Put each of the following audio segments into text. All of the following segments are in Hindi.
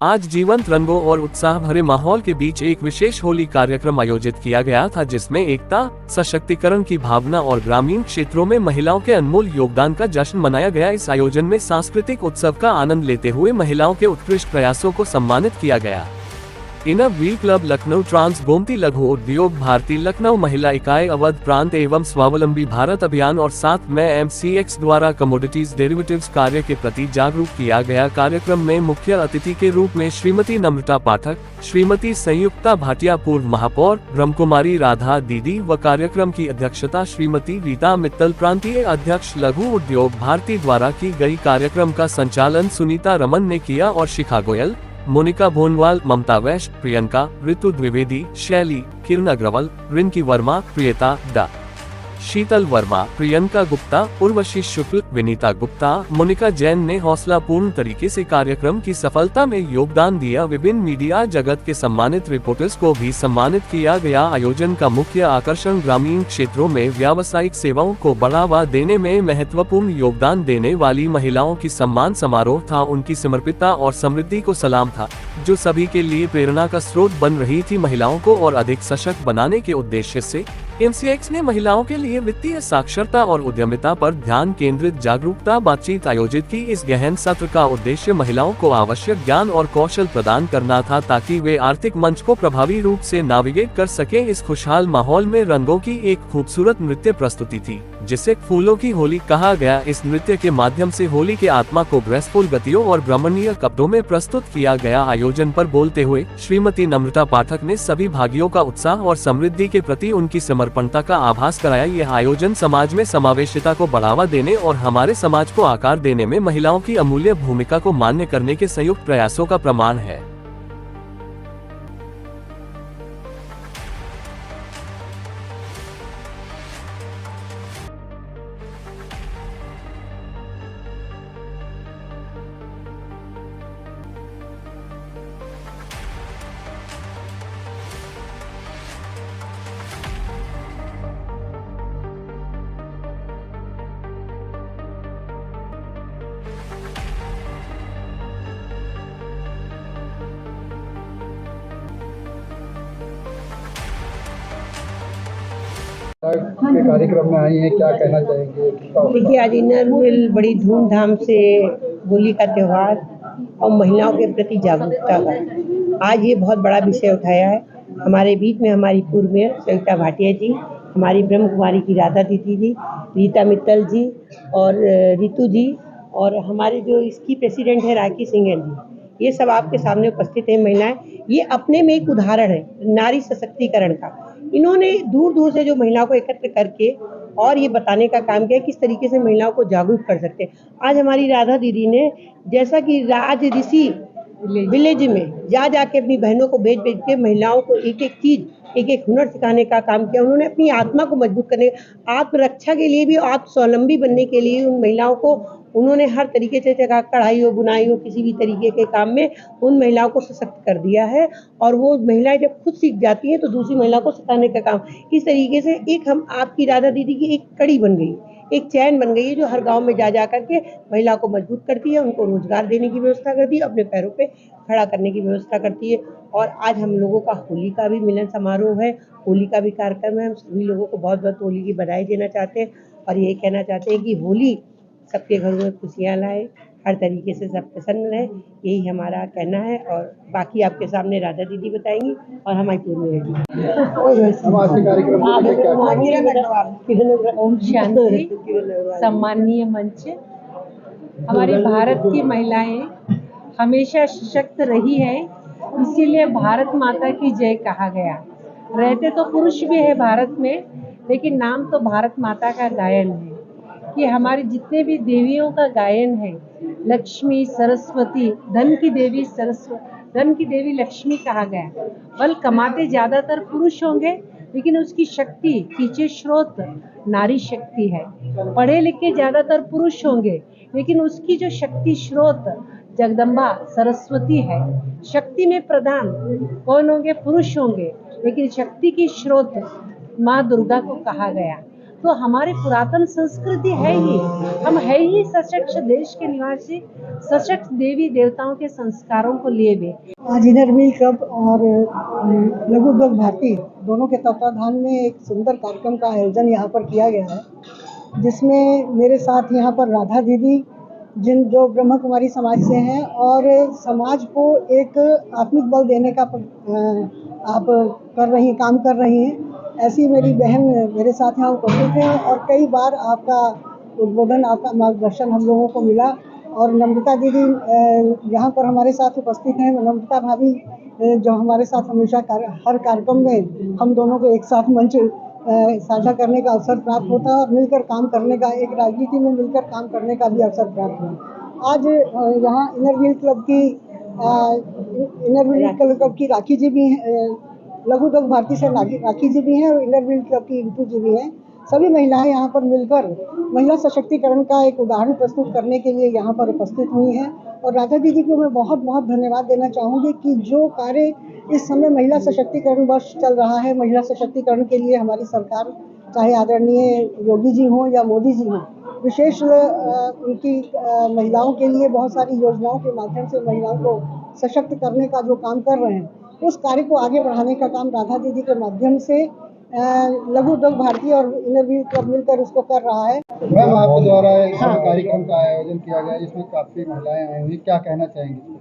आज जीवंत रंगों और उत्साह भरे माहौल के बीच एक विशेष होली कार्यक्रम आयोजित किया गया था, जिसमें एकता, सशक्तिकरण की भावना और ग्रामीण क्षेत्रों में महिलाओं के अनमोल योगदान का जश्न मनाया गया। इस आयोजन में सांस्कृतिक उत्सव का आनंद लेते हुए महिलाओं के उत्कृष्ट प्रयासों को सम्मानित किया गया। Inner Wheel Club Lucknow, trans Gomti Laghu Udyog Bharti Lucknow, महिला इकाई अवध प्रांत एवं स्वावलंबी भारत अभियान और साथ में MCX द्वारा कमोडिटीज डेरिवेटिव्स कार्य के प्रति जागरूक किया गया। कार्यक्रम में मुख्य अतिथि के रूप में श्रीमती नम्रता पाठक, श्रीमती संयुक्ता भाटिया पूर्व महापौर, ब्रह्मकुमारी राधा दीदी व कार्यक्रम की अध्यक्षता श्रीमती रीता मित्तल प्रांतीय अध्यक्ष लघु उद्योग भारती द्वारा की गई। कार्यक्रम का संचालन सुनीता रमन ने किया और शिखा गोयल, मोनिका भोनवाल, ममता वैश्य, प्रियंका, ऋतु द्विवेदी, शैली, किरण अग्रवाल, रिंकी वर्मा, प्रियता डा, शीतल वर्मा, प्रियंका गुप्ता, उर्वशी शुक्ल, विनीता गुप्ता, मोनिका जैन ने हौसलापूर्ण तरीके से कार्यक्रम की सफलता में योगदान दिया। विभिन्न मीडिया जगत के सम्मानित रिपोर्टर्स को भी सम्मानित किया गया। आयोजन का मुख्य आकर्षण ग्रामीण क्षेत्रों में व्यावसायिक सेवाओं को बढ़ावा देने में महत्वपूर्ण योगदान देने वाली महिलाओं की सम्मान समारोह था। उनकी समर्पितता और समृद्धि को सलाम था, जो सभी के लिए प्रेरणा का स्रोत बन रही थी। महिलाओं को और अधिक सशक्त बनाने के उद्देश्य से MCX ने महिलाओं के लिए वित्तीय साक्षरता और उद्यमिता पर ध्यान केंद्रित जागरूकता बातचीत आयोजित की। इस गहन सत्र का उद्देश्य महिलाओं को आवश्यक ज्ञान और कौशल प्रदान करना था, ताकि वे आर्थिक मंच को प्रभावी रूप से नाविगेट कर सकें। इस खुशहाल माहौल में रंगों की एक खूबसूरत नृत्य प्रस्तुति थी, जिसे फूलों की होली कहा गया। इस नृत्य के माध्यम से होली के आत्मा को ग्रेसफुल गतियों और ब्रह्मणीय कपड़ों में प्रस्तुत किया गया। आयोजन पर बोलते हुए श्रीमती नम्रता पाठक ने सभी भागियों का उत्साह और समृद्धि के प्रति उनकी समर्पणता का आभास कराया। यह आयोजन समाज में समावेशिता को बढ़ावा देने और हमारे समाज को आकार देने में महिलाओं की अमूल्य भूमिका को मान्य करने के संयुक्त प्रयासों का प्रमाण है। के कार्यक्रम में आई हैं, क्या कहना चाहेंगे? देखिए, आज इनर व्हील बड़ी धूमधाम से होली का त्यौहार और महिलाओं के प्रति जागरूकता का आज ये बहुत बड़ा विषय उठाया है। हमारे बीच में हमारी पूर्व मेयर संयुक्ता भाटिया जी, हमारी ब्रह्म कुमारी की राधा दीदी जी, रीता मित्तल जी और ऋतु जी, और हमारे जो इसकी प्रेसिडेंट है राखी सिंघल जी, ये सब आपके सामने उपस्थित हैं। महिलाएं ये अपने में एक उदाहरण है नारी सशक्तिकरण का। इन्होंने दूर दूर से जो महिलाओं को एकत्र करके और ये बताने का काम किया किस तरीके से महिलाओं को जागरूक कर सकते हैं। आज हमारी राधा दीदी ने, जैसा कि राज ऋषि विलेज में जा जाके अपनी बहनों को भेज भेज के महिलाओं को एक एक चीज, एक एक हुनर सिखाने का काम किया। उन्होंने अपनी आत्मा को मजबूत करने, आत्मरक्षा के लिए भी, आत्म स्वावलंबी बनने के लिए उन महिलाओं को उन्होंने हर तरीके से, चाहे कढ़ाई हो, बुनाई हो, किसी भी तरीके के काम में उन महिलाओं को सशक्त कर दिया है। और वो महिलाएं जब खुद सीख जाती हैं तो दूसरी महिला को सिखाने का काम, इस तरीके से एक हम आपकी राधा दीदी की एक कड़ी बन गई, एक चैन बन गई है, जो हर गांव में जा करके महिला को मजबूत करती है, उनको रोजगार देने की व्यवस्था करती है, अपने पैरों पे खड़ा करने की व्यवस्था करती है। और आज हम लोगों का होली का भी मिलन समारोह है, होली का भी कार्यक्रम है। हम सभी लोगों को बहुत बहुत होली की बधाई देना चाहते हैं और ये कहना चाहते हैं कि होली सबके घरों में खुशियाँ लाए, हर तरीके से सब प्रसन्न रहे, यही हमारा कहना है। और बाकी आपके सामने राधा दीदी बताएंगी और हमारी पूरी ओम शांति। सम्माननीय मंच, हमारी भारत की महिलाएं हमेशा सशक्त रही है, इसीलिए भारत माता की जय कहा गया। रहते तो पुरुष भी है भारत में, लेकिन नाम तो भारत माता का गायन है कि हमारे जितने भी देवियों का गायन है, लक्ष्मी, सरस्वती, धन की देवी सरस्वती, धन की देवी लक्ष्मी कहा गया। बल कमाते ज्यादातर पुरुष होंगे, लेकिन उसकी शक्ति पीछे स्रोत नारी शक्ति है। पढ़े लिखे ज्यादातर पुरुष होंगे, लेकिन उसकी जो शक्ति स्रोत जगदम्बा सरस्वती है। शक्ति में प्रधान कौन होंगे? पुरुष होंगे, लेकिन शक्ति की स्रोत माँ दुर्गा को कहा गया। तो हमारी पुरातन संस्कृति है ही, हम है ही सशक्त देश के निवासी, सशक्त देवी देवताओं के संस्कारों को लिए हुए। आज इनर व्हील क्लब और लघु उद्योग भारती दोनों के तत्वाधान में एक सुंदर कार्यक्रम का आयोजन यहाँ पर किया गया है, जिसमें मेरे साथ यहाँ पर राधा दीदी जो ब्रह्म कुमारी समाज से हैं और समाज को एक आत्मिक बल देने का आप काम कर रही हैं। ऐसी मेरी बहन मेरे साथ यहाँ उपस्थित हैं और कई बार आपका उद्बोधन, आपका मार्गदर्शन हम लोगों को मिला। और नम्रता दीदी यहाँ पर हमारे साथ उपस्थित हैं। नम्रता भाभी जो हमारे साथ हमेशा हर कार्यक्रम में हम दोनों को एक साथ मंच साझा करने का अवसर प्राप्त होता है और मिलकर काम करने का, एक राजनीति में मिलकर काम करने का भी अवसर प्राप्त हुआ। आज यहाँ इनर व्हील क्लब की राखी जी भी हैं, लघु उद्योग भारती से राखी जी भी हैं और इनर व्हील क्लब की रितु जी भी हैं। सभी महिलाएं यहाँ पर मिलकर महिला सशक्तिकरण का एक उदाहरण प्रस्तुत करने के लिए यहाँ पर उपस्थित हुई हैं। और राधा दीदी को मैं बहुत बहुत धन्यवाद देना चाहूँगी कि जो कार्य इस समय महिला सशक्तिकरण वर्ष चल रहा है, महिला सशक्तिकरण के लिए हमारी सरकार, चाहे आदरणीय योगी जी हों या मोदी जी हों, विशेष उनकी महिलाओं के लिए बहुत सारी योजनाओं के माध्यम से महिलाओं को सशक्त करने का जो काम कर रहे हैं, उस कार्य को आगे बढ़ाने का काम राधा दीदी के माध्यम से लघु उद्योग भारती और इनर व्हील क्लब मिलकर उसको कर रहा है। मैम, आपके द्वारा इस कार्यक्रम का आयोजन किया गया, जिसमें काफी महिलाएं आई हुई, क्या कहना चाहेंगी?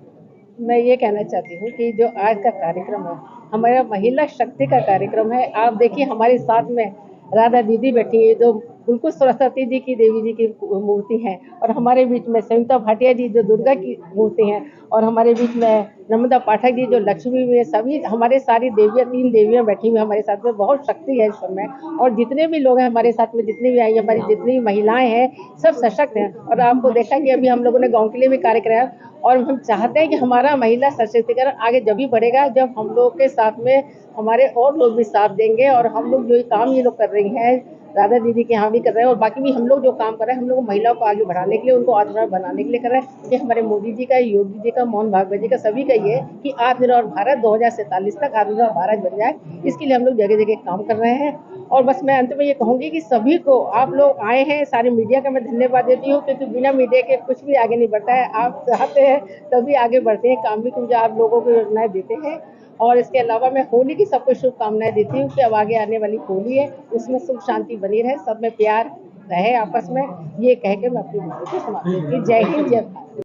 मैं ये कहना चाहती हूँ कि जो आज का कार्यक्रम है हमारा महिला शक्ति का कार्यक्रम है। आप देखिए हमारे साथ में राधा दीदी बैठी है जो बिल्कुल सरस्वती जी की, देवी जी की मूर्ति है, और हमारे बीच में संयुक्ता भाटिया जी जो दुर्गा की मूर्ति हैं, और हमारे बीच में नर्मदा पाठक जी जो लक्ष्मी में, सभी हमारे सारी देवियाँ, 3 देवियाँ बैठी हुई हमारे साथ में। बहुत शक्ति है इस समय, और जितने भी लोग हैं हमारे साथ में, जितनी भी आई हमारी जितनी महिलाएं हैं, सब सशक्त हैं। और आपको देखा कि अभी हम लोगों ने गाँव के लिए भी कार्य कराया, और हम चाहते हैं कि हमारा महिला सशक्तिकरण आगे जब भी बढ़ेगा जब हम लोग के साथ में हमारे और लोग भी साथ देंगे। और हम लोग जो काम ये लोग कर रही हैं, राधा दीदी के यहाँ भी कर रहे हैं, और बाकी भी हम लोग जो काम कर रहे हैं, हम लोग महिलाओं को आगे बढ़ाने के लिए, उनको आत्मनिर्भर बनाने के लिए कर रहे हैं। ये हमारे मोदी जी का, योगी जी का, मोहन भागवत जी का, सभी का ये कि आत्मनिर्भर भारत 2047 तक आत्मनिर्भर भारत बन जाए, इसके लिए हम लोग जगह जगह काम कर रहे हैं। और बस मैं अंत में ये कहूँगी कि सभी को, आप लोग आए हैं, सारे मीडिया का मैं धन्यवाद देती हूँ, क्योंकि बिना मीडिया के कुछ भी आगे नहीं बढ़ता है। आप चाहते हैं तभी आगे बढ़ते हैं, काम भी कुछ आप लोगों को योजनाएं देते हैं। और इसके अलावा मैं होली की सबको शुभकामनाएं देती हूँ कि अब आगे आने वाली होली है, उसमें सुख शांति बनी रहे, सब में प्यार रहे आपस में। ये कह के मैं अपनी बात को समाप्त करती हूँ। जय हिंद, जय भारत।